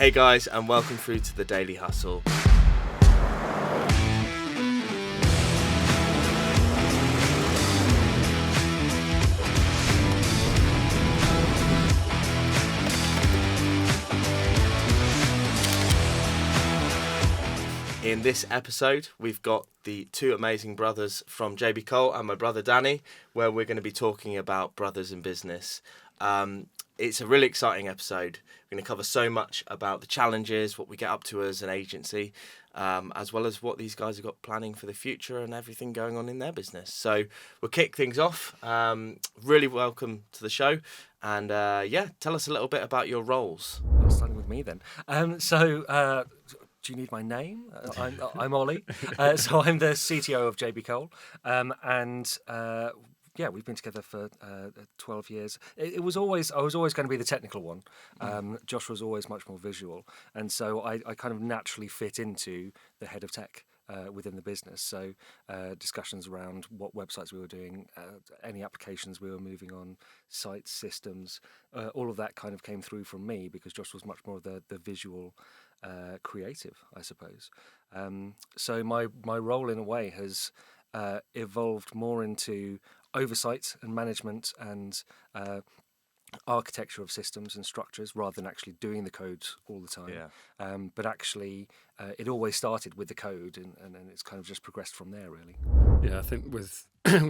Hey guys, and welcome through to the Daily Hustle. In this episode, we've got the two amazing brothers from JB Cole and my brother Danny, where we're going to be talking about brothers in business. It's a really exciting episode. We're going to cover so much about the challenges, what we get up to as an agency, as well as what these guys have got planning for the future and everything going on in their business. So we'll kick things off. Really welcome to the show. And tell us a little bit about your roles. Starting with me then. Do you need my name? I'm Ollie. So I'm the CTO of JB Cole. We've been together for 12 years. I was always going to be the technical one. Josh was always much more visual. And so I kind of naturally fit into the head of tech within the business. So discussions around what websites we were doing, any applications we were moving on, sites, systems, all of that kind of came through from me because Josh was much more the visual creative, I suppose. So my role in a way has evolved more into oversight and management and architecture of systems and structures rather than actually doing the code all the time. Yeah. But actually, it always started with the code and then it's kind of just progressed from there, really. Yeah, I think with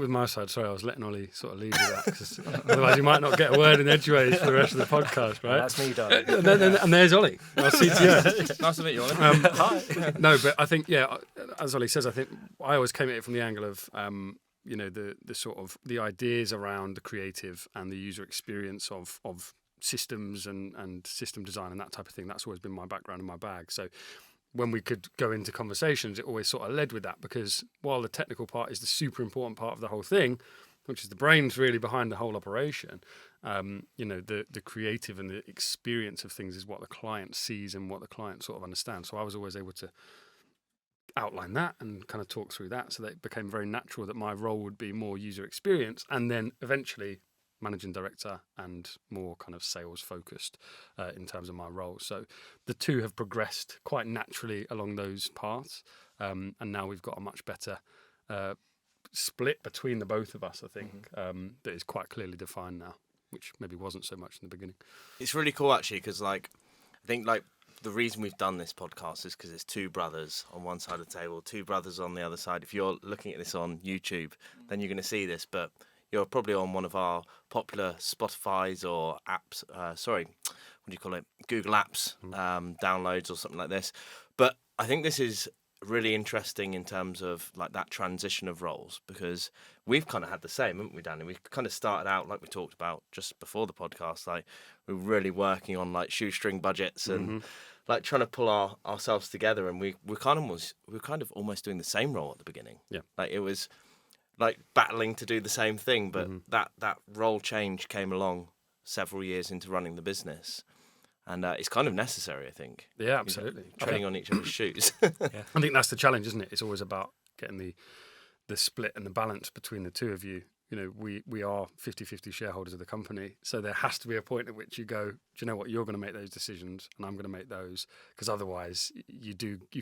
my side, sorry, I was letting Ollie sort of lead with that because otherwise you might not get a word in edgeways for the rest of the podcast, right? That's me, darling. And there's Ollie, our CTO. Nice to meet you, Ollie. Hi. No, but I think, as Ollie says, I think I always came at it from the angle of, the sort of the ideas around the creative and the user experience of systems and system design and that type of thing. That's always been my background and my bag. So when we could go into conversations, it always sort of led with that because while the technical part is the super important part of the whole thing, which is the brains really behind the whole operation, the creative and the experience of things is what the client sees and what the client sort of understands. So I was always able to outline that and kind of talk through that, so that it became very natural that my role would be more user experience and then eventually managing director and more kind of sales focused in terms of my role. So the two have progressed quite naturally along those paths, and now we've got a much better split between the both of us, I think, that is quite clearly defined now, which maybe wasn't so much in the beginning. It's really cool actually because I think the reason we've done this podcast is because it's two brothers on one side of the table, two brothers on the other side. If you're looking at this on YouTube, then you're going to see this, but you're probably on one of our popular Spotify's or apps, Google Apps downloads or something like this. But I think this is really interesting in terms of like that transition of roles because we've kind of had the same, haven't we, Danny? We kind of started out like we talked about just before the podcast, like we were really working on like shoestring budgets and like trying to pull ourselves together, and we were kind of almost doing the same role at the beginning. Yeah, like it was like battling to do the same thing, but that role change came along several years into running the business. And it's kind of necessary, I think. Yeah, absolutely. Treading on each other's shoes. Yeah. I think that's the challenge, isn't it? It's always about getting the split and the balance between the two of you. You know, we are 50-50 shareholders of the company, so there has to be a point at which you go, do you know what, you're going to make those decisions and I'm going to make those, because otherwise you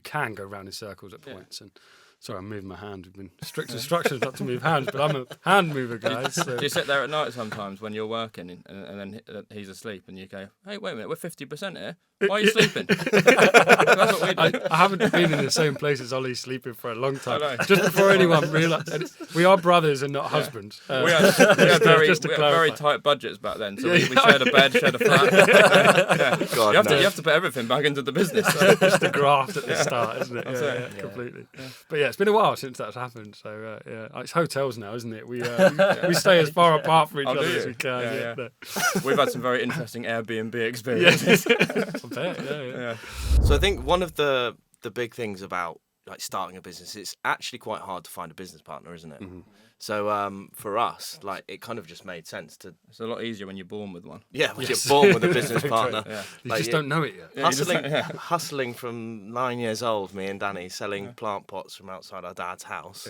can go round in circles at points. And sorry, I'm moving my hand. We've been strict instructions not to move hands, but I'm a hand mover, guys. So. Do you sit there at night sometimes when you're working and then he's asleep and you go, hey, wait a minute, we're 50% here. Why are you sleeping? That's what we do. I haven't been in the same place as Ollie sleeping for a long time. Just before anyone realised, we are brothers and not husbands. We had very tight budgets back then, so we shared a bed, shared a flat. God, you have to put everything back into the business. So. Just the graft at the start, isn't it? Yeah, completely. Yeah. But yeah, it's been a while since that's happened. So it's hotels now, isn't it? We stay as far apart from each other as we can. Yeah. We've had some very interesting Airbnb experiences. Yeah. So I think one of the big things about like starting a business, it's actually quite hard to find a business partner, isn't it? Mm-hmm. So for us, like it kind of just made sense to. It's a lot easier when you're born with one. Yeah, when you're born with a business partner. Yeah. You just don't know it yet. Hustling from 9 years old, me and Danny selling plant pots from outside our dad's house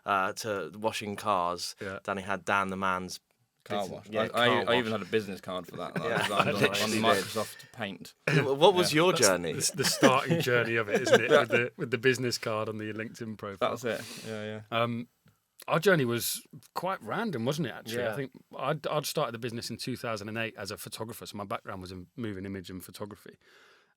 to washing cars. Yeah. Danny had Dan the man's Car wash. Yeah, I car even wash. had a business card for that. Yeah, Designed I on literally did. Microsoft Paint. What was your journey? The starting journey of it, isn't it? With the business card on the LinkedIn profile. That's it. Yeah. Our journey was quite random, wasn't it? Actually, Yeah. I think I'd started the business in 2008 as a photographer. So my background was in moving image and photography,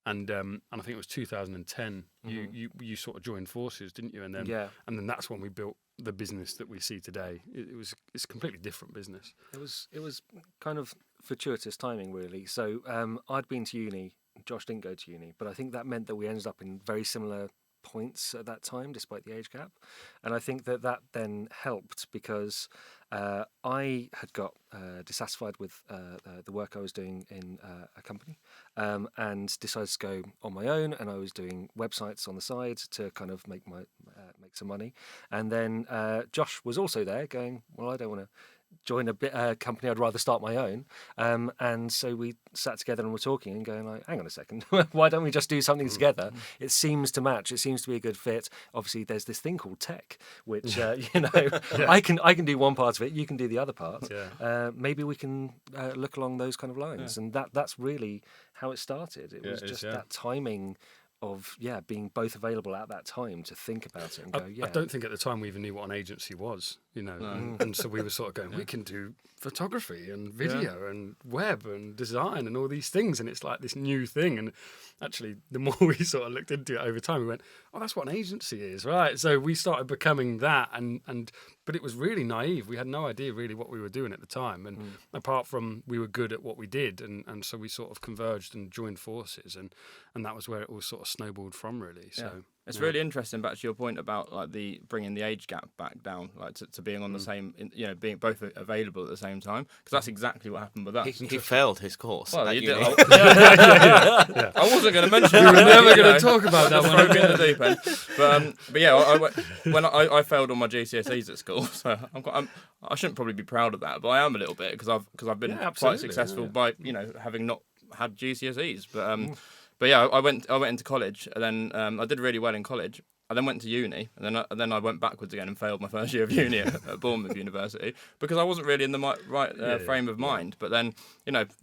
and I think it was 2010. You sort of joined forces, didn't you? And then that's when we built the business that we see today. It's a completely different business. It was kind of fortuitous timing, really. So I'd been to uni. Josh didn't go to uni, but I think that meant that we ended up in very similar points at that time, despite the age gap. And I think that then helped because I had got dissatisfied with the work I was doing in a company, and decided to go on my own. And I was doing websites on the side to kind of make some money. And then Josh was also there, going, "Well, I don't want to join a company, I'd rather start my own." And so we sat together and were talking and going like, hang on a second, why don't we just do something together? It seems to match, it seems to be a good fit. Obviously there's this thing called tech, which I can do one part of it, you can do the other part. Maybe we can look along those kind of lines. And that's really how it started. It was just that timing of being both available at that time to think about it and go, I don't think at the time we even knew what an agency was, and so we were sort of going, we can do photography and video and web and design and all these things, and it's like this new thing. And actually, the more we sort of looked into it over time, we went, oh, that's what an agency is, right? So we started becoming that, but it was really naive. We had no idea really what we were doing at the time, and apart from we were good at what we did, and so we sort of converged and joined forces, and that was where it all sort of snowballed from, really. So it's really interesting. Back to your point about like the bringing the age gap back down, like to being on the same, being both available at the same time, because that's exactly what happened with us. He failed his course. Well, at you uni. did. I wasn't going to mention. we were never going to talk about that Throw one. me in the deep end. But yeah, when I failed all my GCSEs at school, so I shouldn't probably be proud of that, but I am a little bit because I've been quite successful by having not had GCSEs. But yeah, I went into college, and then I did really well in college. I then went to uni, and then I went backwards again and failed my first year of uni at Bournemouth University because I wasn't really in the right frame of mind. But then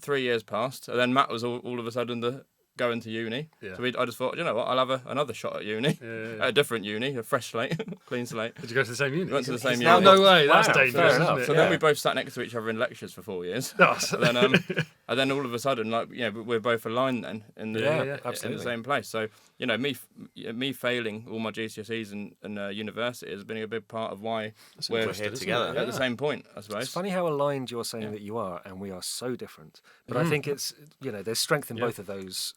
3 years passed, and then Matt was all of a sudden going to uni. Yeah. So I just thought, you know what, I'll have another shot at uni, at a different uni, a fresh slate, clean slate. Did you go to the same uni? We went to the same Oh, uni. no way, that's Wow, dangerous, fair isn't enough. it? So then we both sat next to each other in lectures for 4 years. And then all of a sudden, we're both aligned then in the same place. So me failing all my GCSEs and university has been a big part of why we're here together. at the same point, I suppose. It's funny how aligned you're saying that you are, and we are so different. But I think it's there's strength in both of those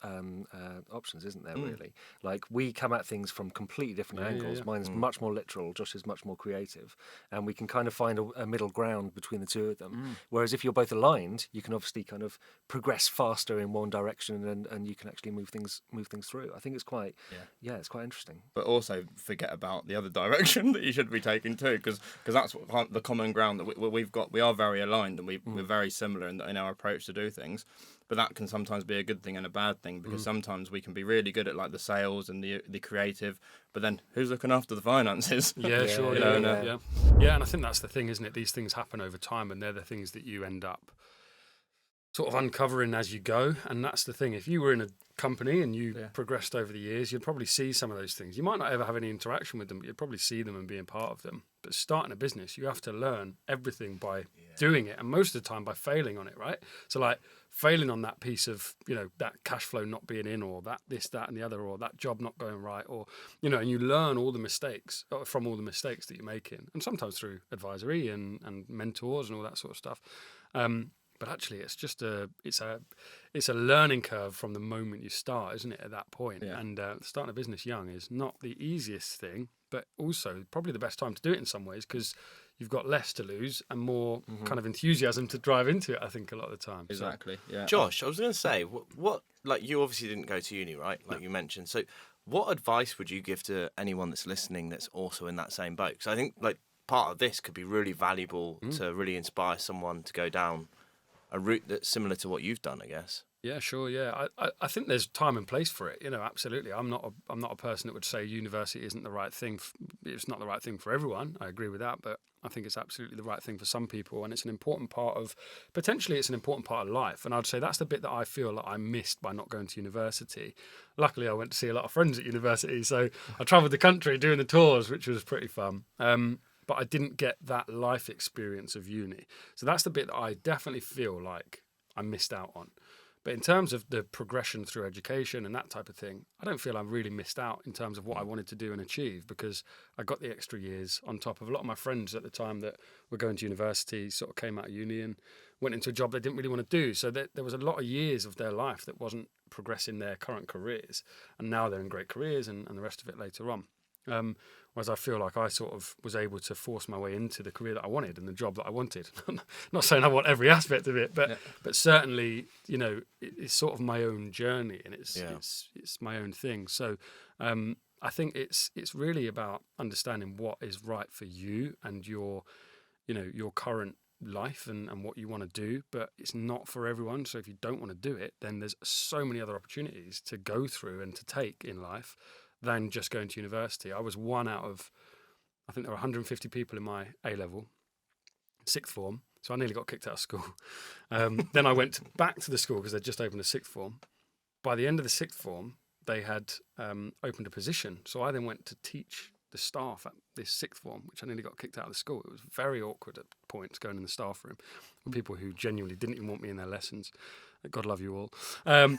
options, isn't there? Really, like we come at things from completely different angles. Mine's much more literal. Josh is much more creative, and we can kind of find a middle ground between the two of them. Whereas if you're both aligned, you can obviously kind of progress faster in one direction, and you can actually move things through. I think it's quite it's quite interesting. But also forget about the other direction that you should be taking too, because that's what the common ground that we've got. We are very aligned, and we're very similar in our approach to do things. But that can sometimes be a good thing and a bad thing, because sometimes we can be really good at like the sales and the creative, but then who's looking after the finances? Yeah, sure. Yeah, and I think that's the thing, isn't it? These things happen over time, and they're the things that you end up sort of uncovering as you go. And that's the thing. If you were in a company and you progressed over the years, you'd probably see some of those things. You might not ever have any interaction with them, but you'd probably see them and being part of them. But starting a business, you have to learn everything by doing it, and most of the time by failing on it, right? So like failing on that piece of, that cash flow not being in, or that this, that and the other, or that job not going right, or, and you learn all the mistakes from all the mistakes that you're making, and sometimes through advisory and mentors and all that sort of stuff. But actually, it's just it's a learning curve from the moment you start, isn't it? At that point, and starting a business young is not the easiest thing, but also probably the best time to do it in some ways, because you've got less to lose and more kind of enthusiasm to drive into it, I think, a lot of the time. Exactly. Yeah. Josh, I was going to say, what like you obviously didn't go to uni, right? Like you mentioned. So, what advice would you give to anyone that's listening that's also in that same boat? Because I think like part of this could be really valuable to really inspire someone to go down a route that's similar to what you've done, I guess. Yeah, sure. Yeah, I think there's time and place for it. Absolutely. I'm not a person that would say university isn't the right thing. It's not the right thing for everyone. I agree with that, but I think it's absolutely the right thing for some people, and it's an important part of life. And I'd say that's the bit that I feel like I missed by not going to university. Luckily, I went to see a lot of friends at university, so I travelled the country doing the tours, which was pretty fun. But I didn't get that life experience of uni. So that's the bit that I definitely feel like I missed out on. But in terms of the progression through education and that type of thing, I don't feel I really missed out in terms of what I wanted to do and achieve, because I got the extra years on top of a lot of my friends at the time that were going to university, sort of came out of uni and went into a job they didn't really want to do. So there was a lot of years of their life that wasn't progressing their current careers. And now they're in great careers and the rest of it later on. Whereas I feel like I sort of was able to force my way into the career that I wanted and the job that I wanted. Not saying I want every aspect of it, but certainly, it's sort of my own journey, and it's my own thing. So I think it's really about understanding what is right for you and your current life and what you want to do, but it's not for everyone. So if you don't want to do it, then there's so many other opportunities to go through and to take in life than just going to university. I was one out of, I think there were 150 people in my A-level, sixth form, so I nearly got kicked out of school. Then I went back to the school because they'd just opened a sixth form. By the end of the sixth form, they had opened a position, so I then went to teach the staff at this sixth form, which I nearly got kicked out of the school. It was very awkward at points going in the staff room with people who genuinely didn't even want me in their lessons. God love you all. And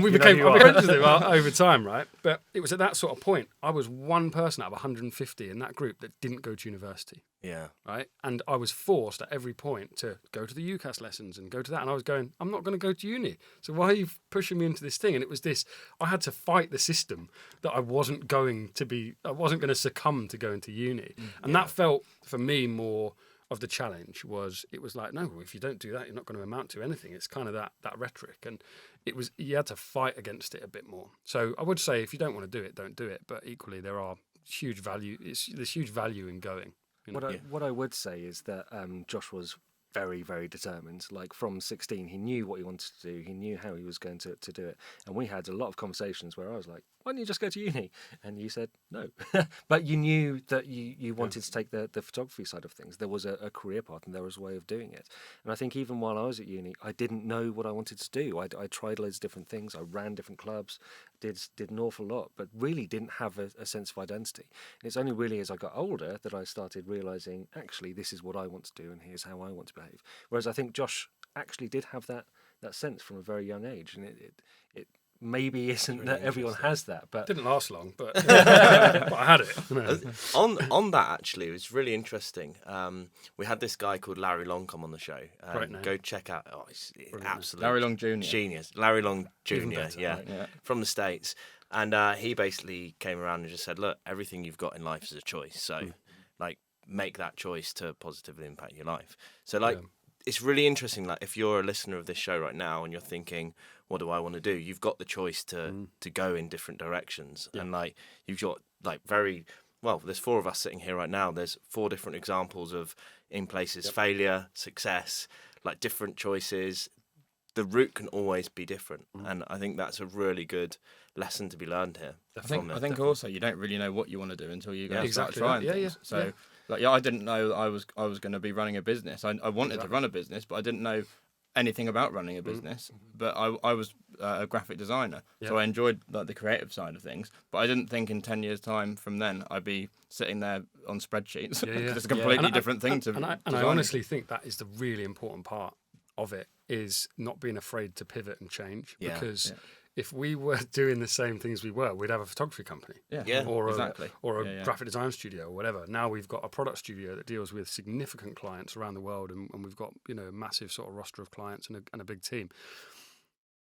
we became friends with them over time, right? But it was at that sort of point, I was one person out of 150 in that group that didn't go to university. Yeah. Right? And I was forced at every point to go to the UCAS lessons and go to that. And I was going, I'm not going to go to uni. So why are you pushing me into this thing? And it was this, I had to fight the system that I wasn't going to succumb to going to uni. And that felt, for me, more of the challenge. It was like, no, if you don't do that, you're not going to amount to anything. It's kind of that rhetoric, and you had to fight against it a bit more. So I would say, if you don't want to do it, don't do it. But equally, there's huge value in going. What I would say is that Josh was very, very determined. Like, from 16, he knew what he wanted to do. He knew how he was going to do it. And we had a lot of conversations where I was like, why don't you just go to uni? And you said no. But you knew that you wanted to take the photography side of things. There was a career path and there was a way of doing it. And I think even while I was at uni, I didn't know what I wanted to do. I tried loads of different things. I ran different clubs, did an awful lot, but really didn't have a sense of identity. And it's only really as I got older that I started realising, actually, this is what I want to do and here's how I want to behave. Whereas I think Josh actually did have that sense from a very young age, and it maybe isn't really that everyone has that, but it didn't last long, but, but I had it. On that, actually, it was really interesting. We had this guy called Larry Long come on the show. Go check out. Oh, he's absolute Larry Long Jr. Genius. Larry Long Jr. Better, yeah, right? From the States, and he basically came around and just said, "Look, everything you've got in life is a choice. So, make that choice to positively impact your life." So, it's really interesting. Like, if you're a listener of this show right now and you're thinking, what do I want to do? You've got the choice to go in different directions. Yeah. And you've got there's four of us sitting here right now. There's 4 different examples of in places, failure, success, different choices. The route can always be different. And I think that's a really good lesson to be learned here. I think also you don't really know what you want to do until you go start trying things. So I didn't know I was going to be running a business. I wanted to run a business, but I didn't know anything about running a business. But I was a graphic designer, so I enjoyed the creative side of things. But I didn't think in 10 years' time from then I'd be sitting there on spreadsheets. It's a completely different thing to. And I honestly think that is the really important part of it, is not being afraid to pivot and change. Because if we were doing the same things we'd have a photography company, or a graphic design studio or whatever. Now we've got a product studio that deals with significant clients around the world, and we've got a massive sort of roster of clients and a big team.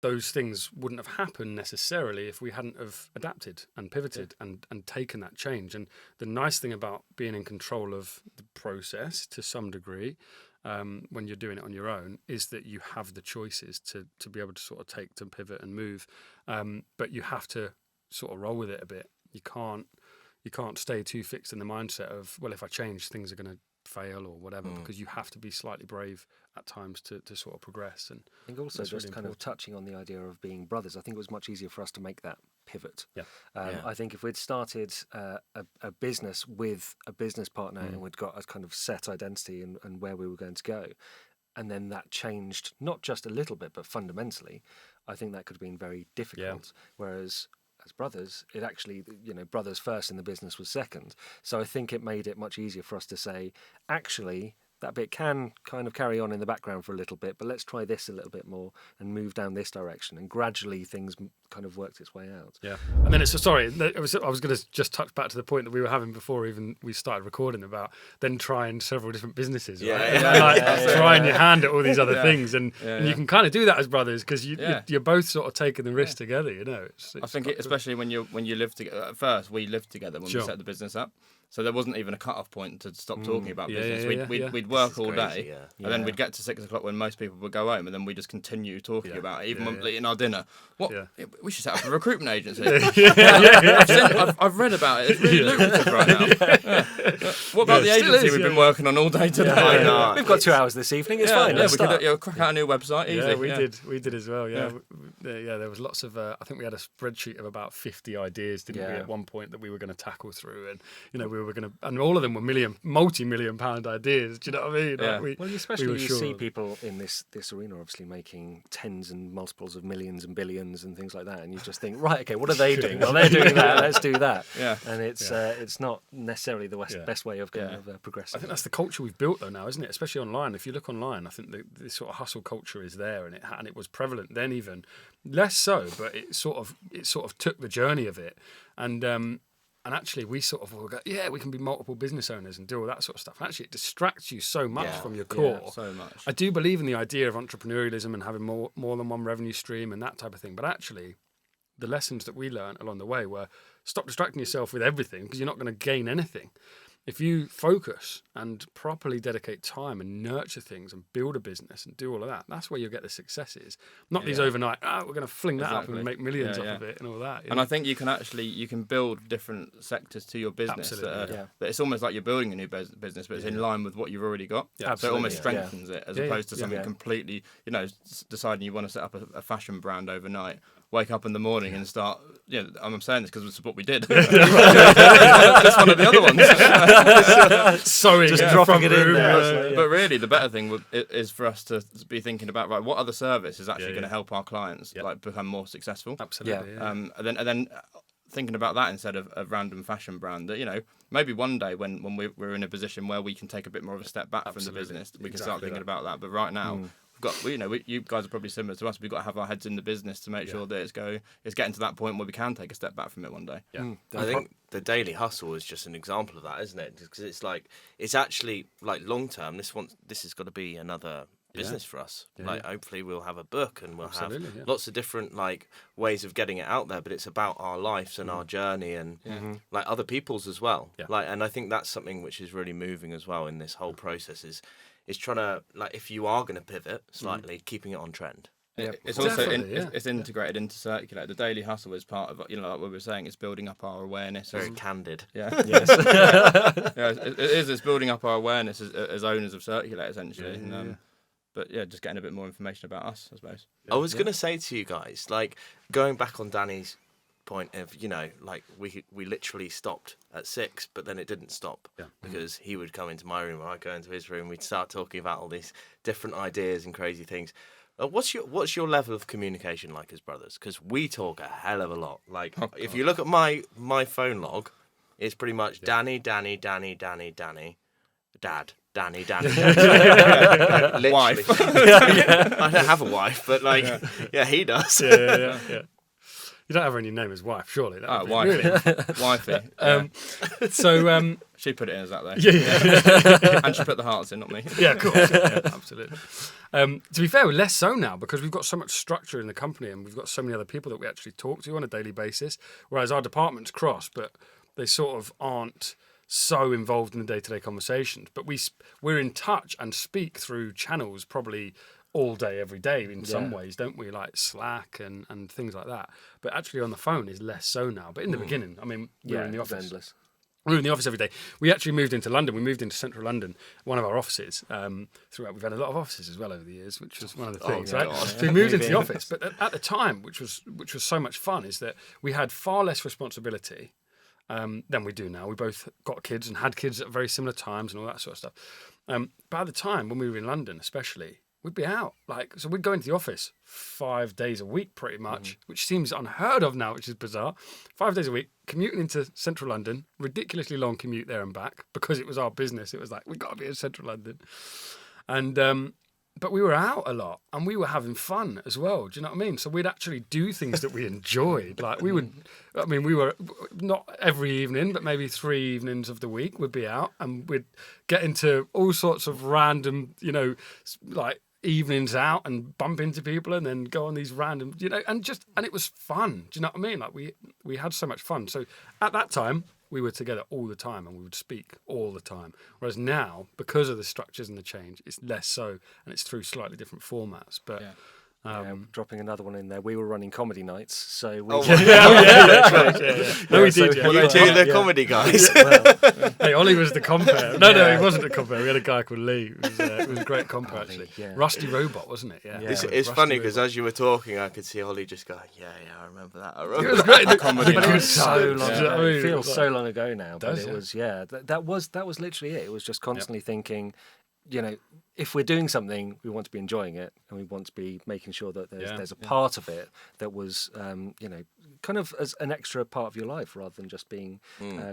Those things wouldn't have happened necessarily if we hadn't have adapted and pivoted and taken that change. And the nice thing about being in control of the process to some degree, when you're doing it on your own, is that you have the choices to be able to sort of take, to pivot and move, but you have to sort of roll with it a bit. You can't stay too fixed in the mindset of, well, if I change, things are going to fail or whatever, because you have to be slightly brave at times to sort of progress. And I think also just kind of touching on the idea of being brothers, I think it was much easier for us to make that pivot. I think if we'd started a business with a business partner and we'd got a kind of set identity and where we were going to go, and then that changed not just a little bit but fundamentally, I think that could have been very difficult. Whereas as brothers, it actually, brothers first in the business was second. So I think it made it much easier for us to say, actually, that bit can kind of carry on in the background for a little bit, but let's try this a little bit more and move down this direction. And gradually things kind of worked its way out. Yeah. And then I was going to just touch back to the point that we were having before even we started recording about then trying several different businesses, right? Trying your hand at all these other things. And you can kind of do that as brothers because you're both sort of taking the risk together, It's I think especially when you live together. At first, we lived together when we set the business up. So there wasn't even a cut-off point to stop talking about business. We'd work all day, and then we'd get to 6 o'clock when most people would go home, and then we'd just continue talking about it, even when in our dinner. We should set up a recruitment agency. I've read about it. It's really lucrative right now. What about the agency we've been working on all day today? We've got 2 hours this evening. It's fine. We could crack out a new website. Easy. We did as well. Yeah. There was lots of. I think we had a spreadsheet of about 50 ideas, didn't we, at one point that we were going to tackle through, and we were going to, and all of them were multi-million pound ideas. Do you know what I mean? Well, especially you see people in this arena obviously making tens and multiples of millions and billions and things like that, and you just think, right, okay, what are they doing? Well, they're doing that. Let's do that. And it's not necessarily the best way of progressing. I think that's the culture we've built though now, isn't it? Especially online. If you look online, I think the sort of hustle culture is there, and it was prevalent then, even less so, but it sort of took the journey of it, and actually, we sort of all go, we can be multiple business owners and do all that sort of stuff. And actually, it distracts you so much from your core. So much. I do believe in the idea of entrepreneurialism and having more than one revenue stream and that type of thing. But actually, the lessons that we learned along the way were stop distracting yourself with everything because you're not going to gain anything. If you focus and properly dedicate time and nurture things and build a business and do all of that, that's where you'll get the successes. Not these overnight, we're going to fling that up and make millions off of it and all that. And I think you can build different sectors to your business. That it's almost like you're building a new business, but it's in line with what you've already got. So it almost strengthens it as opposed to something completely, deciding you want to set up a fashion brand overnight. Wake up in the morning and start. I'm saying this because it's what we did. It's one of the other ones. Sorry, just dropping it in there. But really, the better thing is for us to be thinking about what other service is actually going to help our clients become more successful. Absolutely. And then thinking about that instead of a random fashion brand. That maybe one day when we're in a position where we can take a bit more of a step back from the business, we can start thinking about that. But right now. You guys are probably similar to us. We've got to have our heads in the business to make sure that it's getting to that point where we can take a step back from it one day. I think the daily hustle is just an example of that, isn't it? Because it's actually like long term. This has got to be another business for us. Hopefully we'll have a book and we'll have lots of different ways of getting it out there. But it's about our lives and our journey and other people's as well. And I think that's something which is really moving as well in this whole process is trying to, if you are going to pivot slightly, keeping it on trend. It's also it's integrated into Circulate. The daily hustle is part of like what we were saying. It's building up our awareness. Very candid. Yes. It is. It's building up our awareness as owners of Circulate essentially. But just getting a bit more information about us, I suppose. I was going to say to you guys, going back on Danny's point of we literally stopped at 6, but then it didn't stop because he would come into my room or I'd go into his room. We'd start talking about all these different ideas and crazy things. What's your level of communication like as brothers? Because we talk a hell of a lot. If you look at my phone log, it's pretty much Danny, Danny, Danny, Danny, Danny, Dad. Danny. Wife. I don't have a wife, but he does. You don't have her in your name as wife, surely. Wifey. Really? Wifey. So she put it in as that, though. Yeah. And she put the hearts in, not me. Yeah, of course. Absolutely. To be fair, we're less so now because we've got so much structure in the company and we've got so many other people that we actually talk to on a daily basis, whereas our departments cross, but they sort of aren't so involved in the day-to-day conversations. But we're in touch and speak through channels probably all day, every day in some ways, don't we? Like Slack and things like that. But actually on the phone is less so now. But in the beginning, we were in the office. Endless. We were in the office every day. We actually moved into London. We moved into central London, one of our offices. Throughout, we've had a lot of offices as well over the years, which was one of the things, right? God. So we moved into the office. But at the time, which was so much fun, is that we had far less responsibility than we do now. We both got kids and had kids at very similar times and all that sort of stuff. But at the time, when we were in London especially, we'd be out. So we'd go into the office 5 days a week pretty much, which seems unheard of now, which is bizarre. 5 days a week, commuting into central London, ridiculously long commute there and back, because it was our business. It was like, we've got to be in central London. And but we were out a lot and we were having fun as well. Do you know what I mean? So we'd actually do things that we enjoyed. Like we were not every evening, but maybe 3 evenings of the week we'd be out and we'd get into all sorts of random, like evenings out and bump into people and then go on these random, and it was fun. Do you know what I mean? Like we had so much fun. So at that time, we were together all the time and we would speak all the time. Whereas now, because of the structures and the change, it's less so, and it's through slightly different formats. But dropping another one in there, we were running comedy nights, so we... that's right. Yeah. No, we did. Were you two the comedy guys? Hey, Ollie was the compere. No, he wasn't the compere. We had a guy called Lee. It was a great compere, actually. Yeah. Rusty Robot, wasn't it? Yeah. It's funny because as you were talking, I could see Ollie just go, yeah, I remember that. It was great. It was so long ago. It feels so long ago now. But it was, that was literally it. It was just constantly thinking, if we're doing something, we want to be enjoying it, and we want to be making sure that there's a part of it that was, kind of as an extra part of your life rather than just being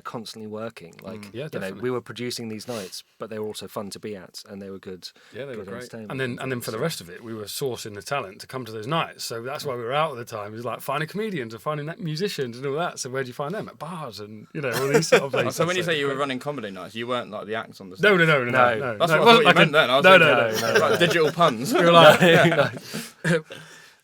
constantly working. Like, we were producing these nights, but they were also fun to be at, and they were good. Yeah, they were great. And then for the rest of it, we were sourcing the talent to come to those nights. So that's why we were out all the time. It was like finding comedians and finding musicians and all that. So where do you find them? At bars and all these sort of places. So when you say you were running comedy nights, you weren't like the acts on the stage? No. That's what I thought you meant then. No. Like digital puns. We were like,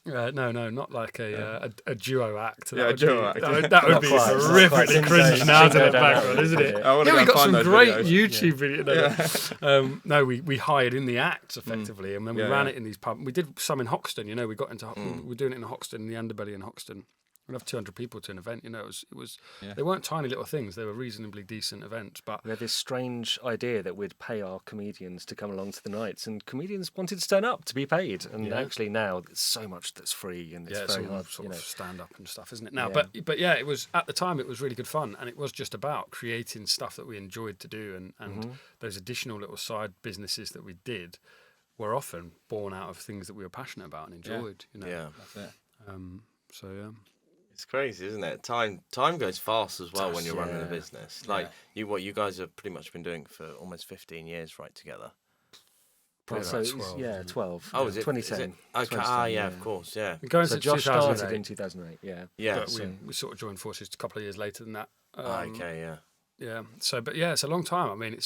no, not like a duo act. A duo act. That would be horrifically cringe now to look back on, isn't it? We got some great YouTube videos. No, we hired in the acts effectively, and then we ran it in these pubs. We did some in Hoxton. We got into we were doing it in Hoxton, in the Underbelly in Hoxton. We'd have 200 people to an event. It was. They weren't tiny little things. They were reasonably decent events. But we had this strange idea that we'd pay our comedians to come along to the nights, and comedians wanted to turn up to be paid. And actually now there's so much that's free, and it's very hard. Sort of stand up and stuff, isn't it? Now, but it was at the time. It was really good fun, and it was just about creating stuff that we enjoyed to do, and those additional little side businesses that we did were often born out of things that we were passionate about and enjoyed. Yeah, that's it. So yeah. It's crazy, isn't it? Time goes fast as well when you're running a business. Like what you guys have pretty much been doing for almost 15 years, right, together. So 12. 12. Oh, is it 2010? Okay, of course, yeah. So Josh started in 2008, yeah. But we sort of joined forces a couple of years later than that. Yeah. So, but it's a long time. I mean,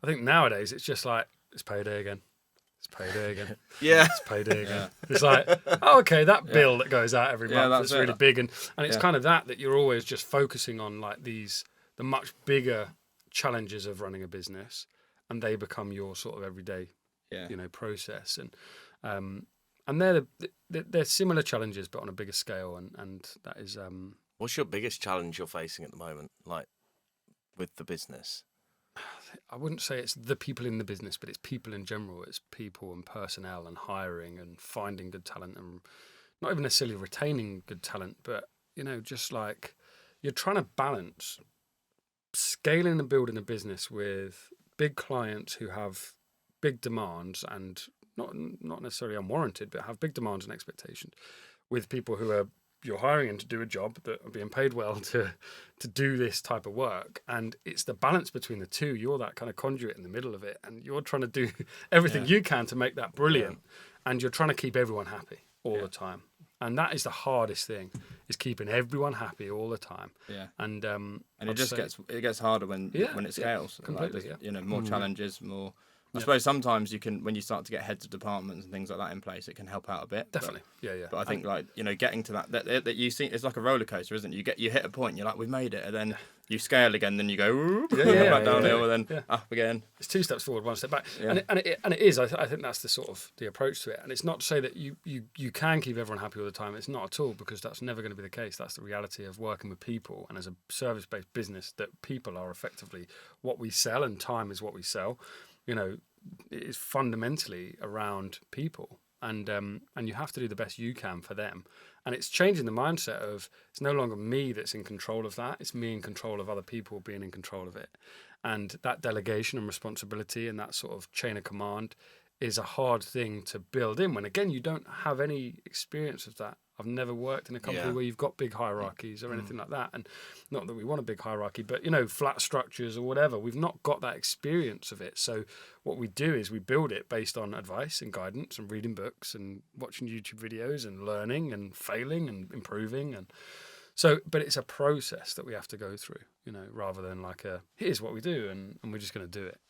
I think nowadays it's just like it's payday again. It's payday again. It's payday again. It's like, okay, that bill that goes out every month that's really big, and it's kind of that you're always just focusing on like the much bigger challenges of running a business, and they become your sort of everyday, process, and they're similar challenges but on a bigger scale, and that is. What's your biggest challenge you're facing at the moment, like with the business? I wouldn't say it's the people in the business, but it's people in general. It's people and personnel and hiring and finding good talent, and not even necessarily retaining good talent, but, just like you're trying to balance scaling and building a business with big clients who have big demands and not necessarily unwarranted, but have big demands and expectations, with people who are you're hiring in to do a job that are being paid well to do this type of work, and it's the balance between the two. You're that kind of conduit in the middle of it, and you're trying to do everything you can to make that brilliant, and you're trying to keep everyone happy all the time, and that is the hardest thing, is keeping everyone happy all the time. And it gets harder when it scales. completely. More challenges, more I suppose sometimes you can, when you start to get heads of departments and things like that in place, it can help out a bit. Definitely, yeah. But I think getting to that you see, it's like a roller coaster, isn't it? You hit a point, you're like, we've made it, and then you scale again, then you go back downhill, and then up again. It's 2 steps forward, 1 step back, Yeah. and it is. I think that's the sort of the approach to it. And it's not to say that you can keep everyone happy all the time. It's not at all, because that's never going to be the case. That's the reality of working with people, and as a service-based business, that people are effectively what we sell, and time is what we sell. It is fundamentally around people, and you have to do the best you can for them. And it's changing the mindset of, it's no longer me that's in control of that, it's me in control of other people being in control of it. And that delegation and responsibility and that sort of chain of command is a hard thing to build in when, again, you don't have any experience of that. I've never worked in a company where you've got big hierarchies or anything like that. And not that we want a big hierarchy, but, flat structures or whatever. We've not got that experience of it. So what we do is we build it based on advice and guidance and reading books and watching YouTube videos and learning and failing and improving. And so, but it's a process that we have to go through, rather than like here's what we do and we're just going to do it,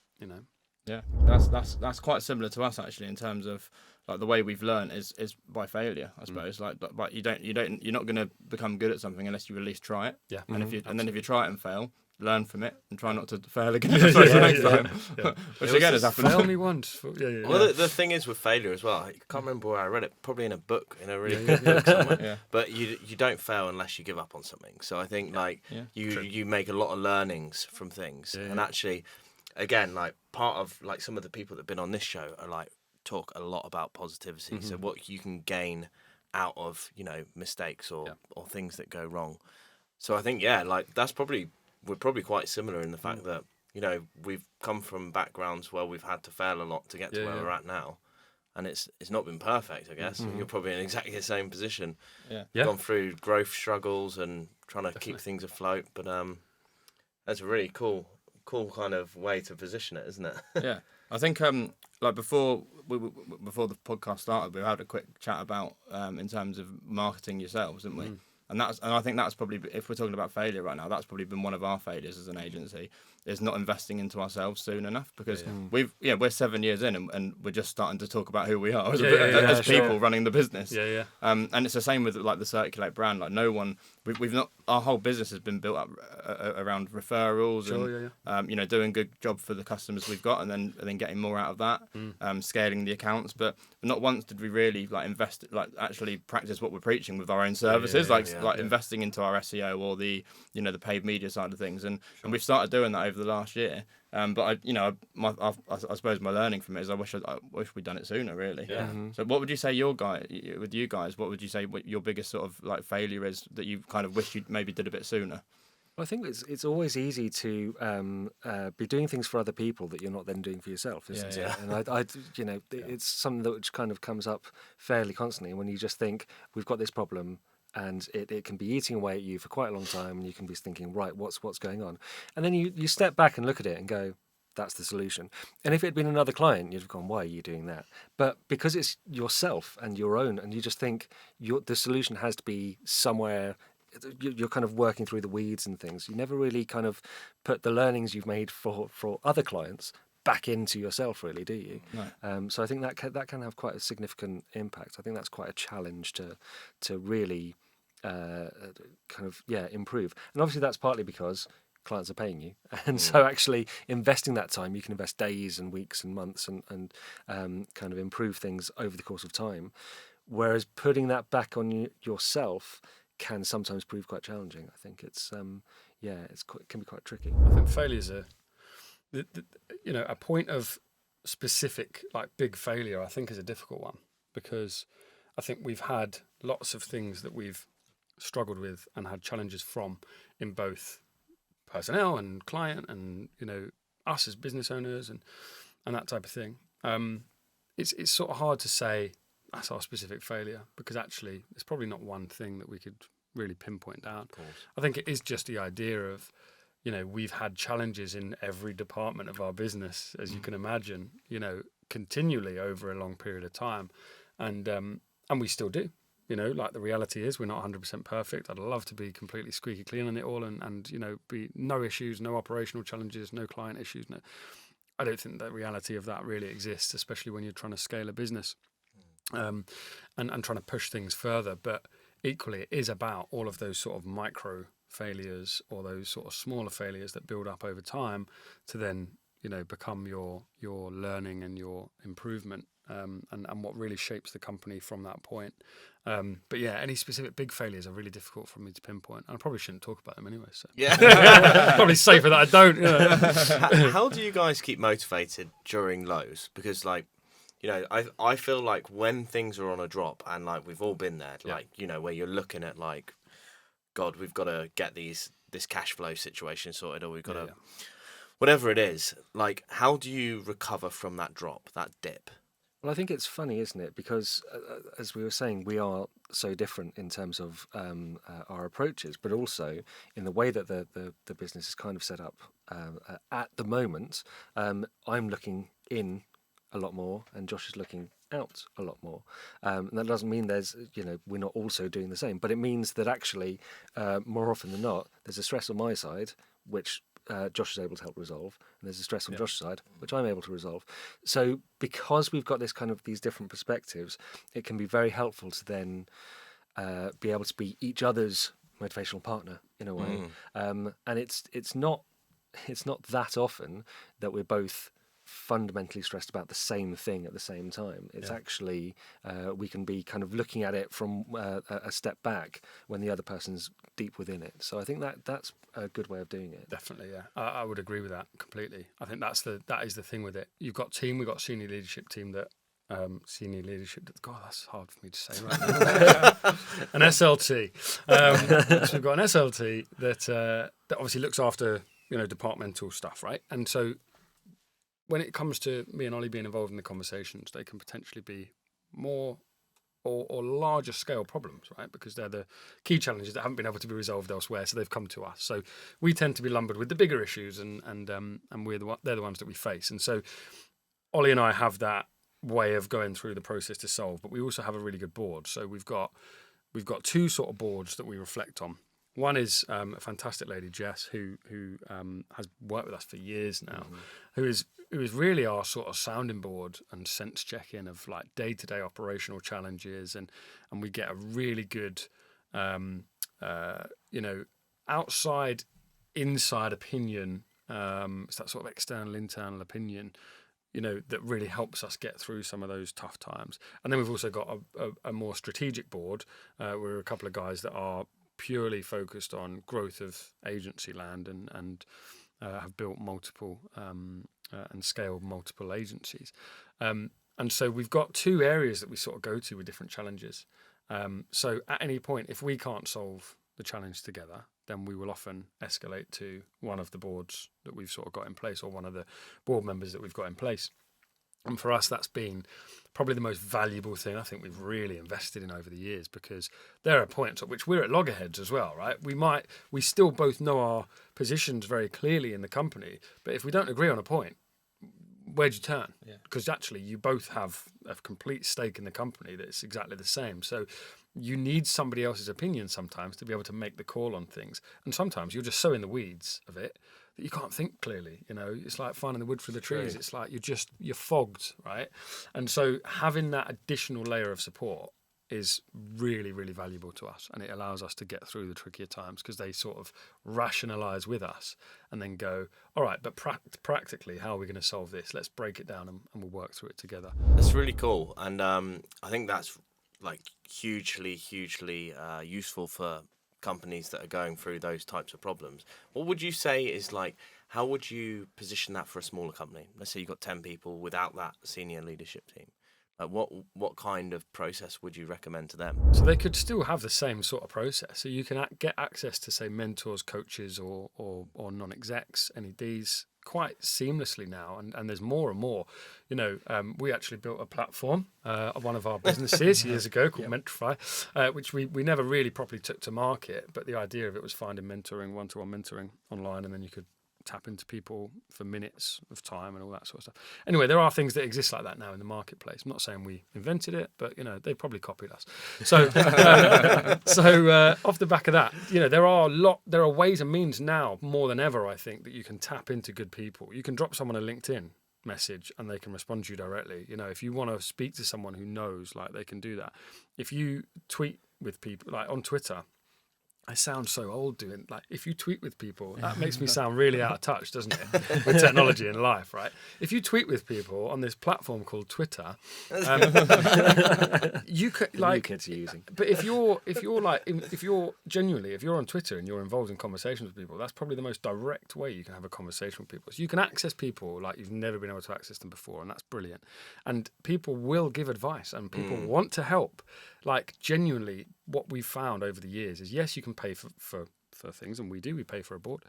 Yeah, that's quite similar to us actually, in terms of like the way we've learned is by failure, I suppose. But you're not going to become good at something unless you at least try it. Yeah. And then if you try it and fail, learn from it and try not to fail again the next time. Yeah. Which again has happened. Fail me once. Well, the thing is with failure as well. I can't remember where I read it. Probably in a book, in a really good book somewhere. Yeah. But you don't fail unless you give up on something. So I think you make a lot of learnings from things, and actually, again, like part of like some of the people that have been on this show are like talk a lot about positivity. So what you can gain out of mistakes or things that go wrong. So I think we're probably quite similar in the fact that we've come from backgrounds where we've had to fail a lot to get to where we're at now, and it's not been perfect, I guess. You're probably in exactly the same position. Gone through growth struggles and trying to keep things afloat, but that's a really cool kind of way to position it, isn't it? Yeah, I think like before the podcast started, we had a quick chat about in terms of marketing yourselves, didn't we? And I think that's probably, if we're talking about failure right now, that's probably been one of our failures as an agency, is not investing into ourselves soon enough, because we're 7 years in and we're just starting to talk about who we are as people running the business. And it's the same with like the Circulate brand. Like we've not, our whole business has been built up around referrals and doing good job for the customers we've got, and then getting more out of that, scaling the accounts. But not once did we really like invest, like actually practice what we're preaching with our own services, investing into our SEO or the the paid media side of things, and we've started doing that over the last year. But I suppose my learning from it is I wish we'd done it sooner, really. Yeah. So what would you say with you guys? What would you say your biggest sort of like failure is that you kind of wish you maybe did a bit sooner? Well, I think it's always easy to be doing things for other people that you're not then doing for yourself, isn't it? And it's something that which kind of comes up fairly constantly when you just think we've got this problem. And it can be eating away at you for quite a long time, and you can be thinking, right, what's going on? And then you step back and look at it and go, that's the solution. And if it had been another client, you'd have gone, why are you doing that? But because it's yourself and your own, and you just think the solution has to be somewhere, you're kind of working through the weeds and things. You never really kind of put the learnings you've made for other clients back into yourself, really, do you? No. So I think that can have quite a significant impact. I think that's quite a challenge to really improve. And obviously that's partly because clients are paying you, and so actually investing that time, you can invest days and weeks and months and kind of improve things over the course of time, whereas putting that back on yourself can sometimes prove quite challenging. I think it can be quite tricky. I think failures are a point of specific like big failure, I think, is a difficult one, because I think we've had lots of things that we've struggled with and had challenges from in both personnel and client and us as business owners and that type of thing. It's sort of hard to say that's our specific failure, because actually it's probably not one thing that we could really pinpoint down. I think it is just the idea of we've had challenges in every department of our business, as you can imagine, continually over a long period of time, and we still do. Like the reality is we're not 100% perfect. I'd love to be completely squeaky clean on it all and be no issues, no operational challenges, no client issues. No. I don't think the reality of that really exists, especially when you're trying to scale a business and trying to push things further. But equally, it is about all of those sort of micro failures or those sort of smaller failures that build up over time to then, become your learning and your improvement, and what really shapes the company from that point. But yeah, any specific big failures are really difficult for me to pinpoint, and I probably shouldn't talk about them anyway. So Yeah. probably safer that I don't. How do you guys keep motivated during lows? Because I feel like when things are on a drop, and we've all been there, where you're looking at God, we've got to get this cash flow situation sorted, or we've got to whatever it is. How do you recover from that drop, that dip? Well, I think it's funny, isn't it? Because as we were saying, we are so different in terms of our approaches, but also in the way that the business is kind of set up at the moment. I'm looking in a lot more, and Josh is looking out a lot more. And that doesn't mean we're not also doing the same, but it means that actually, more often than not, there's a stress on my side, which Josh is able to help resolve, and there's a stress on Josh's side, which I'm able to resolve. So because we've got these different perspectives, it can be very helpful to then be able to be each other's motivational partner in a way. And it's not that often that we're both fundamentally stressed about the same thing at the same time. It's actually we can be kind of looking at it from a step back when the other person's deep within it. So I think that's a good way of doing it. Definitely, yeah. I would agree with that completely. I think that is the thing with it. We've got senior leadership team that God, that's hard for me to say right now. An SLT. So we've got an SLT that obviously looks after departmental stuff, right? And so when it comes to me and Ollie being involved in the conversations, they can potentially be more or larger scale problems, right? Because they're the key challenges that haven't been able to be resolved elsewhere, so they've come to us. So we tend to be lumbered with the bigger issues, and they're the ones that we face. And so Ollie and I have that way of going through the process to solve, but we also have a really good board. So we've got two sort of boards that we reflect on. One is a fantastic lady, Jess, who has worked with us for years now, who is really our sort of sounding board and sense check-in of day-to-day operational challenges, and we get a really good, outside, inside opinion. It's that sort of external, internal opinion, that really helps us get through some of those tough times. And then we've also got a more strategic board. We're a couple of guys that are purely focused on growth of agency land and have built multiple and scaled multiple agencies. And so we've got two areas that we sort of go to with different challenges. So at any point, if we can't solve the challenge together, then we will often escalate to one of the boards that we've sort of got in place, or one of the board members that we've got in place. And for us, that's been probably the most valuable thing I think we've really invested in over the years, because there are points at which we're at loggerheads as well, right? We still both know our positions very clearly in the company, but if we don't agree on a point, where'd you turn? Because actually you both have a complete stake in the company that's exactly the same. So you need somebody else's opinion sometimes to be able to make the call on things. And sometimes you're just so in the weeds of it that you can't think clearly. It's like finding the wood through the trees. True. It's like you're fogged, right? And so having that additional layer of support is really, really valuable to us, and it allows us to get through the trickier times, because they sort of rationalise with us and then go, all right, but practically, how are we going to solve this? Let's break it down and we'll work through it together. That's really cool, and I think that's hugely useful for companies that are going through those types of problems. What would you say is how would you position that for a smaller company? Let's say you've got 10 people without that senior leadership team. What kind of process would you recommend to them? So they could still have the same sort of process. So you can get access to, say, mentors, coaches, or non-execs, NEDs, quite seamlessly now, and there's more and more. We actually built a platform of one of our businesses years ago called Mentorify, which we never really properly took to market, but the idea of it was finding mentoring, one-to-one mentoring online, and then you could tap into people for minutes of time and all that sort of stuff. Anyway, there are things that exist like that now in the marketplace. I'm not saying we invented it, but they probably copied us. So, off the back of that, there are ways and means now more than ever, I think, that you can tap into good people. You can drop someone a LinkedIn message and they can respond to you directly. You know, if you want to speak to someone who knows, like, they can do that. If you tweet with people, like on Twitter, I sound so old doing, like, if you tweet with people, that makes me sound really out of touch, doesn't it, with technology in life, right? If you tweet with people on this platform called Twitter, you could, like, new kids are using. But if you're on Twitter and you're involved in conversations with people, that's probably the most direct way you can have a conversation with people. So you can access people like you've never been able to access them before, and that's brilliant. And people will give advice, and people want to help. Like, genuinely, what we've found over the years is, yes, you can pay for things, and we pay for a board,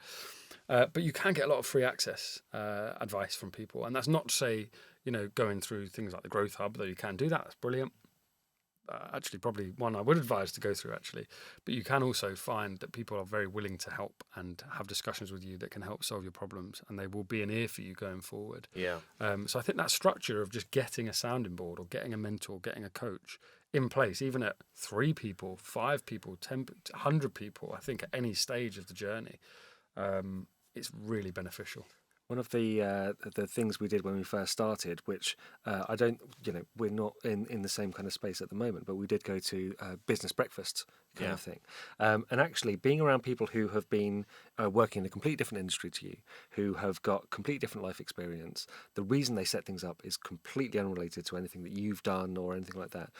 but you can get a lot of free access advice from people. And that's not to say, you know, going through things like the Growth Hub, though you can do that, that's brilliant. Actually, probably one I would advise to go through, actually. But you can also find that people are very willing to help and have discussions with you that can help solve your problems, and they will be an ear for you going forward. Yeah. So I think that structure of just getting a sounding board or getting a mentor, getting a coach in place, even at 3 people, 5 people, 10, 100 people, I think at any stage of the journey, it's really beneficial. One of the things we did when we first started, which I don't, you know, we're not in the same kind of space at the moment, but we did go to business breakfast kind of thing. And actually being around people who have been working in a completely different industry to you, who have got completely different life experience, the reason they set things up is completely unrelated to anything that you've done or anything like that.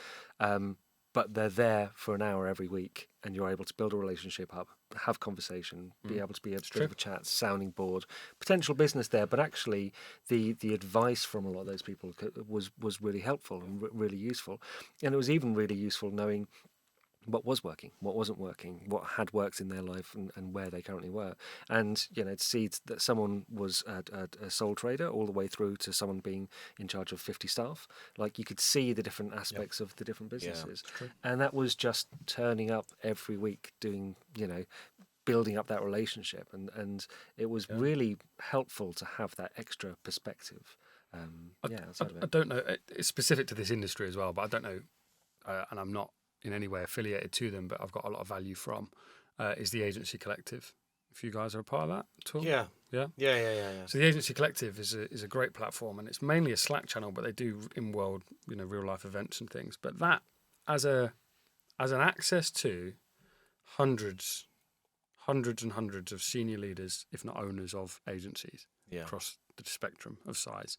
But they're there for an hour every week, and you're able to build a relationship up, have conversation, be able to be a bit of a chat, sounding board, potential business there. But actually, the advice from a lot of those people was really helpful and really useful. And it was even really useful knowing what was working, what wasn't working, what had worked in their life, and where they currently were. And, you know, to see that someone was a sole trader all the way through to someone being in charge of 50 staff, like, you could see the different aspects of the different businesses. And that was just turning up every week, doing, you know, building up that relationship. And it was really helpful to have that extra perspective. I don't know, it's specific to this industry as well, but I don't know, and I'm not in any way affiliated to them, but I've got a lot of value from, is the Agency Collective. If you guys are a part of that at all? Yeah. So the Agency Collective is a great platform, and it's mainly a Slack channel, but they do in-world, you know, real-life events and things. But that, as an access to hundreds and hundreds of senior leaders, if not owners of agencies across the spectrum of size.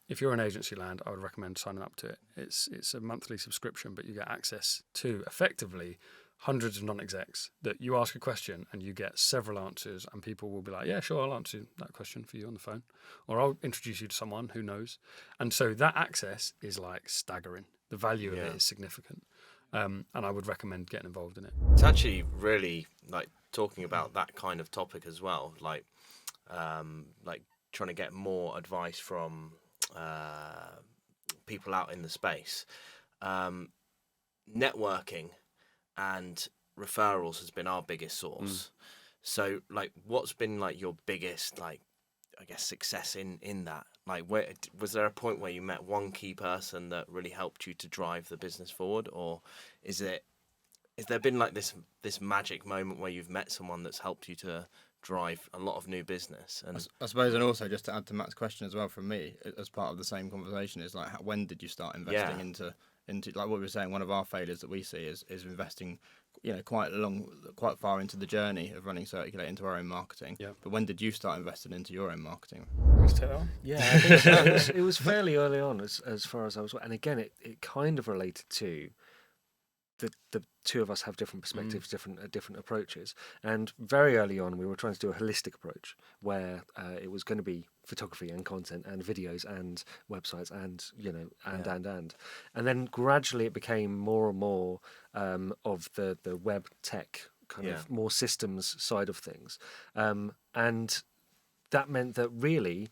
If you're in agency land, I would recommend signing up to it. It's a monthly subscription, but you get access to effectively hundreds of non-execs that you ask a question and you get several answers, and people will be like, yeah, sure, I'll answer that question for you on the phone, or I'll introduce you to someone who knows. And so that access is like staggering. The value of it is significant. And I would recommend getting involved in it. It's actually really, like, talking about that kind of topic as well, like trying to get more advice from people out in the space. Networking and referrals has been our biggest source. So, like, what's been, like, your biggest, like, I guess, success in that? Like, was there a point where you met one key person that really helped you to drive the business forward, or has there been, like, this magic moment where you've met someone that's helped you to drive a lot of new business? And I suppose, and also just to add to Matt's question as well, from me, as part of the same conversation, is like, when did you start investing into like what we were saying? One of our failures that we see is investing, you know, quite far into the journey of running Circulate into our own marketing. But when did you start investing into your own marketing? Want me to take that on? Yeah, I think so. It was fairly early on, as far as I was. And again, it kind of related to the two of us have different perspectives, different approaches. And very early on, we were trying to do a holistic approach where it was going to be photography and content and videos and websites and, you know, and then gradually it became more and more of the web tech kind of more systems side of things, and that meant that really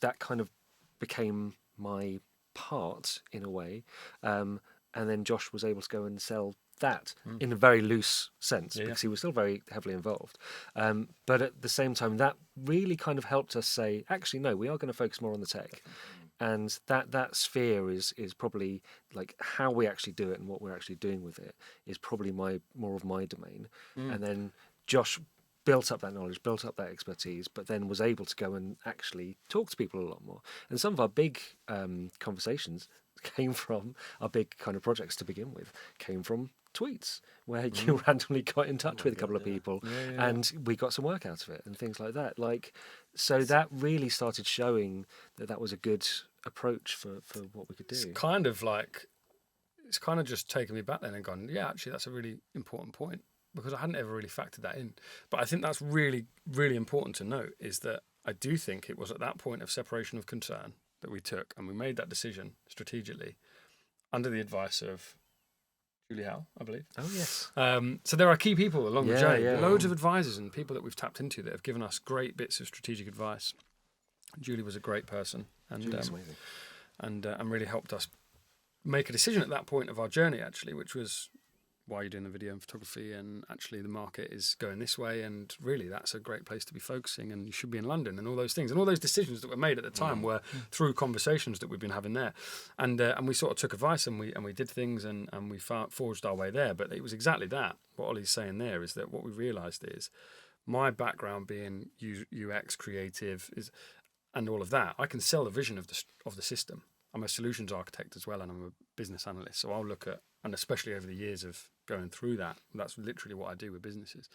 that kind of became my part in a way. And then Josh was able to go and sell that in a very loose sense, because he was still very heavily involved. But at the same time, that really kind of helped us say, actually, no, we are going to focus more on the tech. And that sphere is probably, like, how we actually do it and what we're actually doing with it is probably more of my domain. And then Josh built up that knowledge, built up that expertise, but then was able to go and actually talk to people a lot more. And some of our big conversations came from our big kind of projects to begin with, came from tweets where you randomly got in touch with a couple of people and we got some work out of it and things like that. Like, so that really started showing that was a good approach for what we could do. It's kind of just taken me back then and gone, yeah, actually that's a really important point, because I hadn't ever really factored that in. But I think that's really, really important to note, is that I do think it was at that point of separation of concern that we took, and we made that decision strategically under the advice of Julie Howe, I believe. Oh, yes. So there are key people along the journey, yeah. loads of advisors and people that we've tapped into that have given us great bits of strategic advice. Julie was a great person, and Julie's amazing. And really helped us make a decision at that point of our journey, actually, which was, why are you doing the video and photography, and actually the market is going this way, and really that's a great place to be focusing, and you should be in London, and all those things, and all those decisions that were made at the time were through conversations that we've been having there, and we sort of took advice, and we did things, and we forged our way there. But it was exactly that. What Ollie's saying there is that what we realised is, my background being UX creative and all of that, I can sell the vision of the system. I'm a solutions architect as well, and I'm a business analyst. So I'll look at, and especially over the years of going through that, that's literally what I do with businesses.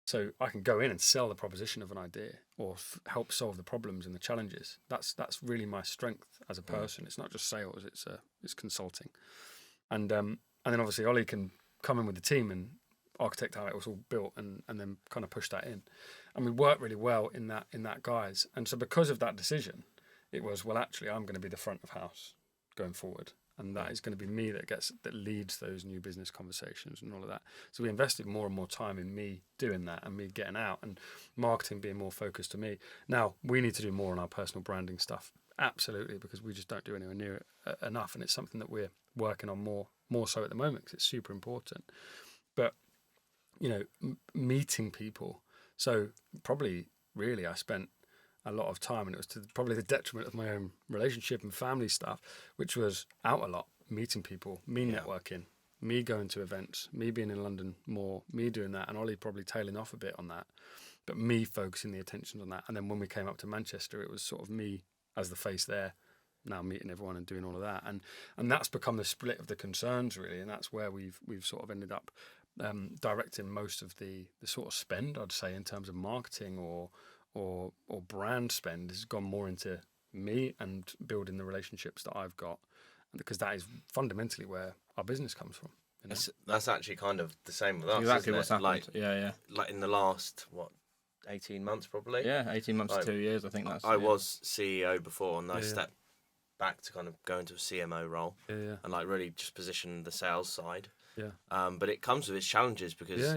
So I can go in and sell the proposition of an idea, or help solve the problems and the challenges. That's really my strength as a person. It's not just sales; it's consulting. And then obviously Ollie can come in with the team and architect how it was all built, and then kind of push that in. And we work really well in that guise. And so because of that decision, it was, well, actually, I'm going to be the front of house going forward, and that is going to be me that leads those new business conversations and all of that. So we invested more and more time in me doing that, and me getting out, and marketing being more focused to me. Now we need to do more on our personal branding stuff, absolutely, because we just don't do anywhere near it enough, and it's something that we're working on more so at the moment, because it's super important. But meeting people. So probably really I spent a lot of time, and it was to probably the detriment of my own relationship and family stuff, which was out a lot, meeting people, networking, me going to events, me being in London more, me doing that, and Ollie probably tailing off a bit on that, but me focusing the attention on that. And then when we came up to Manchester, it was sort of me as the face there, now meeting everyone and doing all of that, and that's become the split of the concerns really, and that's where we've sort of ended up directing most of the sort of spend, I'd say, in terms of marketing or brand spend, has gone more into me and building the relationships that I've got, because that is fundamentally where our business comes from. That's actually kind of the same with us. Exactly what's happened. Like in the last 18 months probably. Yeah, 18 months to 2 years. I think that's. I was CEO before, and I stepped back to kind of go into a CMO role and like really just position the sales side. Yeah. But it comes with its challenges, because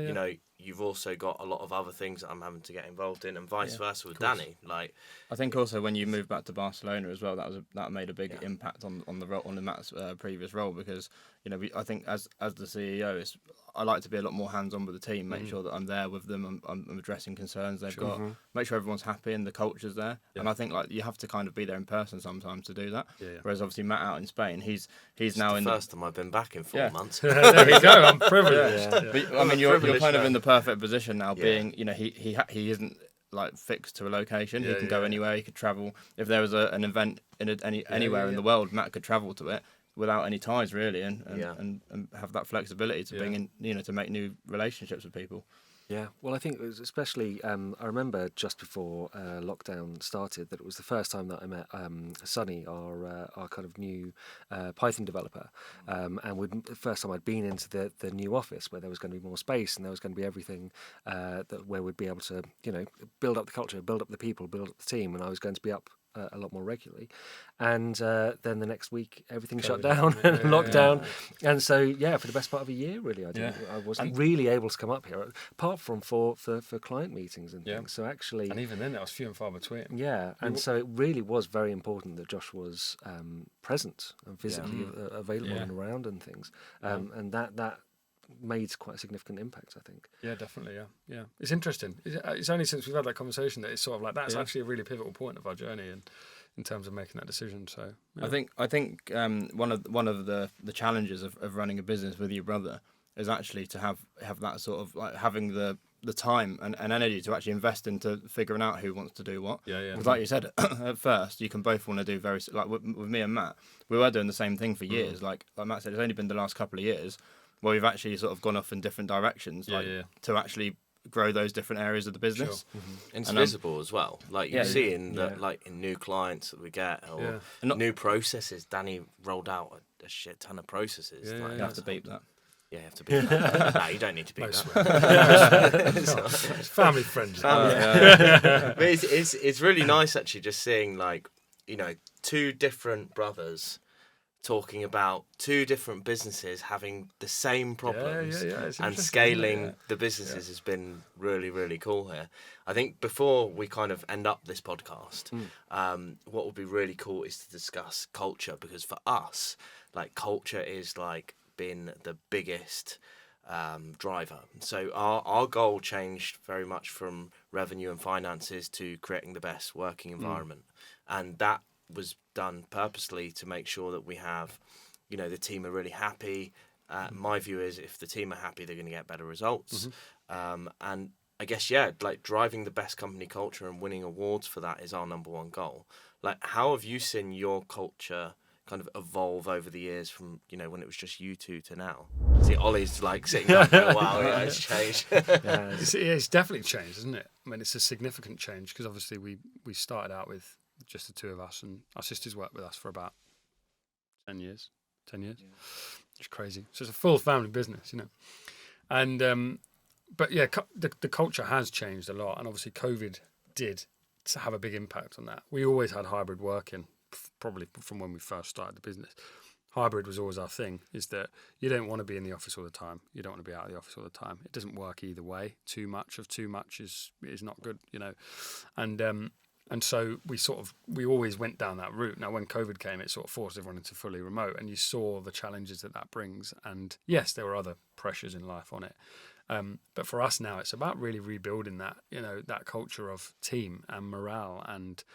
you've also got a lot of other things that I'm having to get involved in, and vice versa with Danny. Like, I think also when you moved back to Barcelona as well, that made a big impact on the role, on Matt's previous role, because I think as the CEO, I like to be a lot more hands on with the team, make sure that I'm there with them, I'm addressing concerns they've got, make sure everyone's happy and the culture's there. And I think like you have to kind of be there in person sometimes to do that. Whereas obviously Matt out in Spain, he's now in the first time I've been back in 4 months. There you go. I'm privileged. But, I mean, you're kind of in the perfect position now, being he isn't like fixed to a location. He can go anywhere. He could travel. If there was an event anywhere in the world, Matt could travel to it without any ties really, and have that flexibility to bring in, to make new relationships with people. Yeah, well, I think it was especially, I remember just before lockdown started, that it was the first time that I met Sonny, our kind of new Python developer, and the first time I'd been into the new office where there was going to be more space, and there was going to be everything where we'd be able to, build up the culture, build up the people, build up the team, and I was going to be up a lot more regularly. And then the next week everything shut down and lockdown, and so for the best part of a year really I wasn't really able to come up here, apart from for client meetings and things. So actually, and even then that was few and far between. And so it really was very important that Josh was present and physically available and around and things, and that made quite a significant impact, I think. Yeah, definitely. Yeah. It's interesting. It's only since we've had that conversation that it's sort of like that's actually a really pivotal point of our journey, and in terms of making that decision. So I think one of the challenges of running a business with your brother is actually to have that sort of like having the the time and energy to actually invest into figuring out who wants to do what. Yeah. Because like you said, at first, you can both want to do like with me and Matt, we were doing the same thing for years. Like Matt said, it's only been the last couple of years where we've actually sort of gone off in different directions, to actually grow those different areas of the business. Sure. And it's visible as well. Like you see in like in new clients that we get, or new processes. Danny rolled out a shit ton of processes. You have to beep that. Yeah, you have to beep that. No, you don't need to beep that. It's family friendly. But it's really nice actually just seeing, like, you know, two different brothers talking about two different businesses having the same problems and scaling the businesses has been really, really cool here. I think before we kind of end up this podcast, what would be really cool is to discuss culture, because for us, like, culture is like been the biggest driver. So our goal changed very much from revenue and finances to creating the best working environment, and that was done purposely to make sure that we have, you know, the team are really happy. My view is if the team are happy, they're going to get better results. And I guess, like driving the best company culture and winning awards for that is our number one goal. Like, how have you seen your culture kind of evolve over the years from, you know, when it was just you two to now? See, Ollie's like sitting down for a while. Yeah, it's changed. It's definitely changed, isn't it? I mean, it's a significant change because obviously we started out with just the two of us, and our sisters worked with us for about 10 years, which is crazy. So it's a full family business, you know. And but yeah, the culture has changed a lot, and obviously COVID did have a big impact on that. We always had hybrid working, probably from when we first started the business. Hybrid was always our thing, is that you don't want to be in the office all the time. You don't want to be out of the office all the time. It doesn't work either way. Too much is not good, you know. And so we always went down that route. Now, when COVID came, it sort of forced everyone into fully remote, and you saw the challenges that brings. And yes, there were other pressures in life on it. But for us now, it's about really rebuilding that, you know, that culture of team and morale and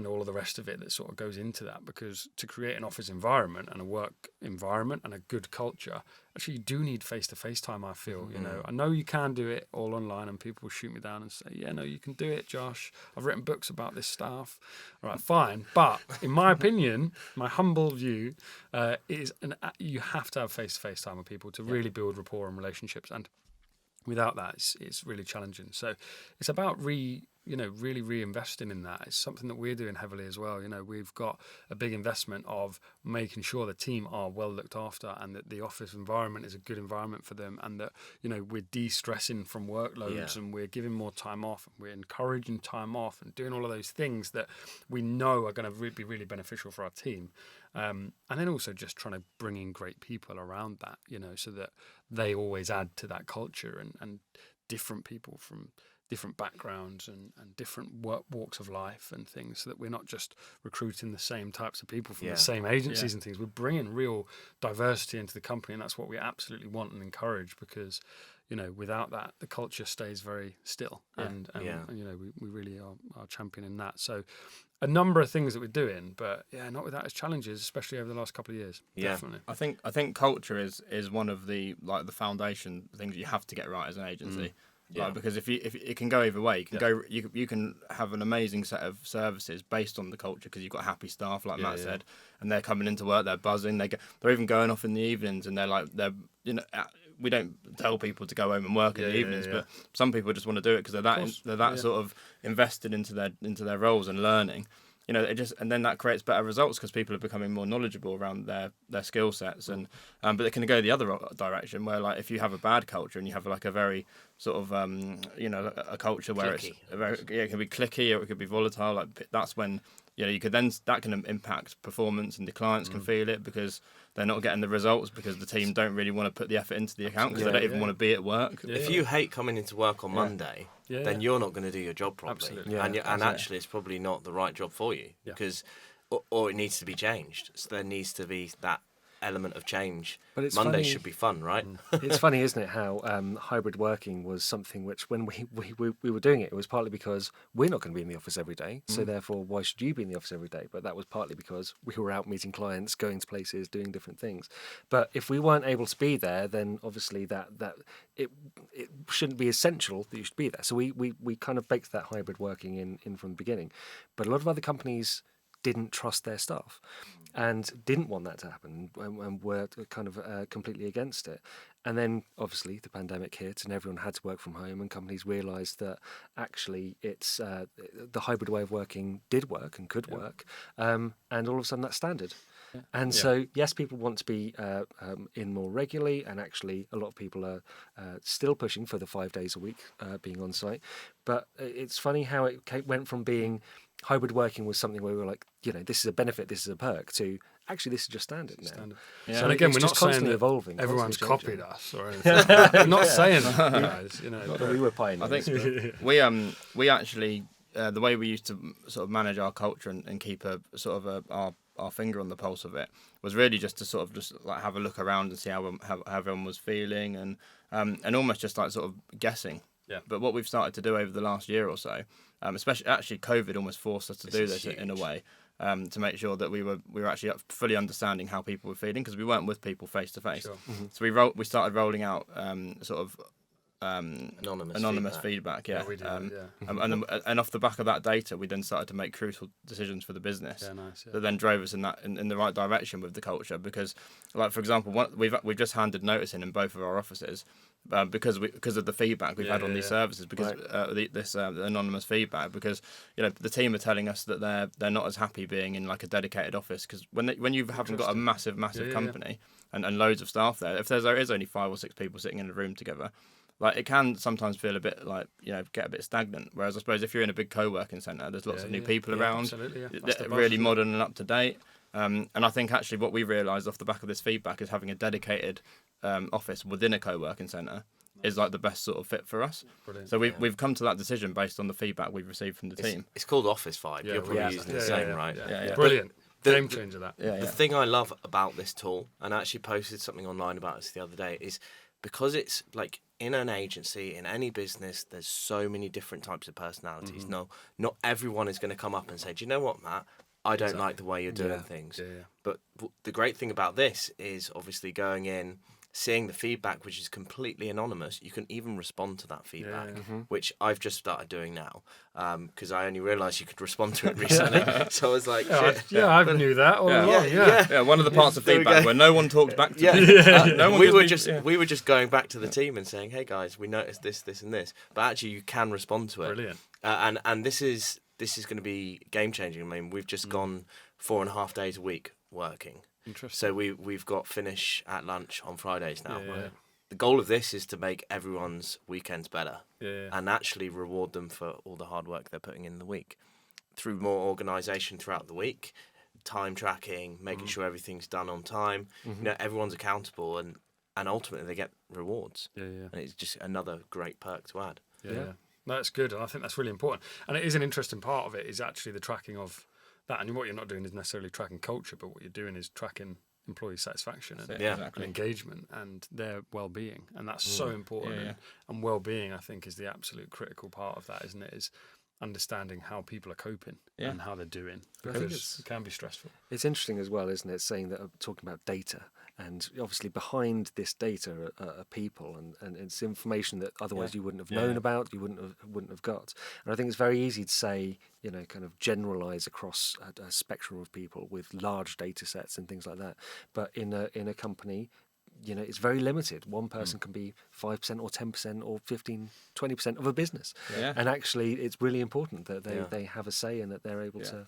all of the rest of it that sort of goes into that. Because to create an office environment and a work environment and a good culture, actually you do need face-to-face time, I feel. You know, I know you can do it all online, and people will shoot me down and say, yeah, no, you can do it, Josh. I've written books about this stuff. All right, fine. But in my opinion, my humble view is you have to have face-to-face time with people to really build rapport and relationships. And without that, it's really challenging. So it's about really reinvesting in that. It's something that we're doing heavily as well. You know, we've got a big investment of making sure the team are well looked after, and that the office environment is a good environment for them, and that, you know, we're de-stressing from workloads and we're giving more time off, and we're encouraging time off and doing all of those things that we know are going to be really beneficial for our team. And then also just trying to bring in great people around that, you know, so that they always add to that culture, and different people from different backgrounds and different walks of life and things, so that we're not just recruiting the same types of people from the same agencies and things. We're bringing real diversity into the company, and that's what we absolutely want and encourage, because, you know, without that, the culture stays very still. And you know, we really are championing that. So a number of things that we're doing, but not without its challenges, especially over the last couple of years. Definitely. I think culture is one of the the foundation things you have to get right as an agency. Because if it can go either way, you can have an amazing set of services based on the culture, because you've got happy staff, like Matt said, and they're coming into work, they're buzzing, they're even going off in the evenings, and they're you know, we don't tell people to go home and work in the evenings, but some people just want to do it because they're that sort of invested into their roles and learning. You know, and then that creates better results because people are becoming more knowledgeable around their skill sets, and but it can go the other direction, where, like, if you have a bad culture and you have like a very sort of you know, a culture where clicky. It can be clicky or it could be volatile. Like, that's when, you know, that can impact performance, and the clients can feel it because they're not getting the results, because the team don't really want to put the effort into the account, because they don't even want to be at work. If you hate coming into work on Monday, then you're not going to do your job properly. Absolutely. And actually it's probably not the right job for you, because or it needs to be changed. So there needs to be that element of change. But it's Mondays funny- should be fun, right? It's funny, isn't it, how hybrid working was something which, when we were doing it, it was partly because we're not going to be in the office every day, so therefore why should you be in the office every day? But that was partly because we were out meeting clients, going to places, doing different things. But if we weren't able to be there, then obviously that it shouldn't be essential that you should be there. So we kind of baked that hybrid working in from the beginning. But a lot of other companies didn't trust their staff and didn't want that to happen and were kind of completely against it. And then obviously the pandemic hit and everyone had to work from home, and companies realised that actually it's the hybrid way of working did work and could work, and all of a sudden that's standard. And so, yes, people want to be in more regularly, and actually a lot of people are still pushing for the 5 days a week being on site. But it's funny how it went from being hybrid working was something where we were like, this is a benefit, this is a perk, to actually this is just standard now. Standard. Yeah. So and again, It's we're just not saying constantly that evolving, everyone's constantly copied changing. us or anything. We're not saying that, guys. But we were pioneers. I think we actually the way we used to sort of manage our culture and keep a sort of our finger on the pulse of it was really just to sort of just like have a look around and see how everyone was feeling and almost just like sort of guessing. Yeah. But what we've started to do over the last year or so, especially actually COVID almost forced us to do this in a way. To make sure that we were actually fully understanding how people were feeling, because we weren't with people face to face. Sure. So we started rolling out sort of Anonymous feedback. Yeah. we did, And off the back of that data, we then started to make crucial decisions for the business. Yeah, nice. Yeah. That then drove us in the right direction with the culture. Because, like for example, we've just handed notice in both of our offices. Because of the feedback we've had on these services, because this anonymous feedback, because the team are telling us that they're not as happy being in like a dedicated office, because when you haven't got a massive company and loads of staff there, if there is only 5 or 6 people sitting in a room together, like it can sometimes feel a bit like get a bit stagnant. Whereas I suppose if you're in a big co-working centre, there's lots of new people around, absolutely, they're really modern and up to date. And I think actually what we realised off the back of this feedback is having a dedicated office within a co-working centre is like the best sort of fit for us. Brilliant. So we've come to that decision based on the feedback we've received from the team. It's called Office Vibe. You're probably using the same, right? Yeah. Brilliant. The- Game changer that. The thing I love about this tool, and I actually posted something online about this the other day, is because it's like in an agency, in any business, there's so many different types of personalities. No, not everyone is going to come up and say, do you know what, Matt? I don't like the way you're doing things. Yeah. But the great thing about this is obviously going in, seeing the feedback, which is completely anonymous. You can even respond to that feedback, which I've just started doing now, because I only realised you could respond to it recently. So I was like, shit. I knew that all along. Yeah, one of the parts of There we feedback go. where no one talks back to me. No one we gives were me- we were just going back to the team and saying, hey guys, we noticed this, this, and this. But actually, you can respond to it. Brilliant. And this is going to be game changing. I mean, we've just gone 4.5 days a week working. Interesting. So we've got finish at lunch on Fridays now. Yeah. The goal of this is to make everyone's weekends better Yeah. and actually reward them for all the hard work they're putting in the week through more organisation throughout the week, time tracking, making sure everything's done on time. Everyone's accountable and ultimately they get rewards. Yeah. And it's just another great perk to add. Yeah. No, that's good, and I think that's really important. And it is an interesting part of it is actually the tracking of that. And what you're not doing is necessarily tracking culture, but what you're doing is tracking employee satisfaction and, and engagement and their well-being, and that's so important. And well-being, I think, is the absolute critical part of that, isn't it? Is understanding how people are coping and how they're doing, because it can be stressful. It's interesting as well, isn't it, saying that talking about data, and obviously behind this data are people, and it's information that otherwise you wouldn't have known about, you wouldn't have got. And I think it's very easy to say, kind of generalize across a spectrum of people with large data sets and things like that. But in a company, it's very limited. One person can be 5% or 10% or 15, 20% of a business. Yeah. And actually, it's really important that they have a say and that they're able to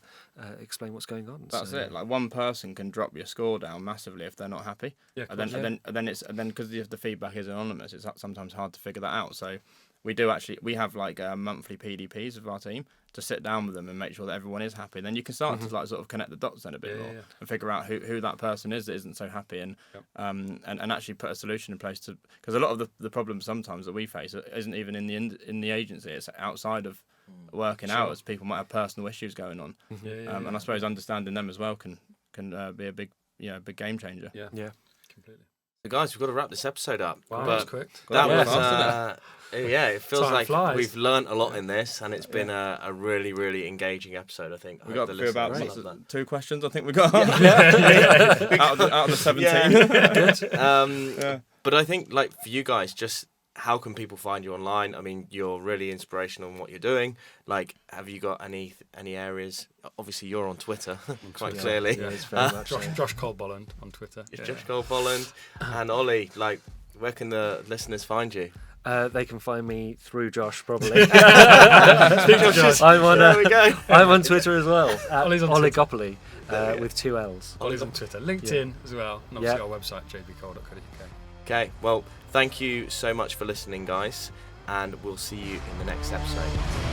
explain what's going on. That's it. Like one person can drop your score down massively if they're not happy. Yeah, and then because the feedback is anonymous, it's sometimes hard to figure that out. So we have like monthly PDPs of our team to sit down with them and make sure that everyone is happy. Then you can start to like sort of connect the dots then a bit more and figure out who that person is that isn't so happy and actually put a solution in place to, because a lot of the problems sometimes that we face isn't even in the agency, it's outside of working hours. People might have personal issues going on, and I suppose understanding them as well can be a big big game changer. Yeah, completely. So guys, we've got to wrap this episode up. Wow, but that was quick. That Yeah. was it feels Time like flies. we've learnt a lot in this, and it's been a really, really engaging episode. I think We I hope got the through about listeners love that. 2 questions. I think we got out of the 17. But I think, like, for you guys, just how can people find you online? I mean, you're really inspirational in what you're doing. Like, have you got any areas? Obviously, you're on Twitter quite clearly. Yeah, it's very much so. Josh Cole Bolland on Twitter. It's Josh Cole Bolland. And Ollie, like, where can the listeners find you? They can find me through Josh, probably. Josh. There we go. I'm on Twitter as well, at Ollie's on Twitter. Oligopoli, with 2 L's. Ollie's on Twitter, LinkedIn as well, and obviously our website jbcole.co.uk. Okay, well, thank you so much for listening, guys, and we'll see you in the next episode.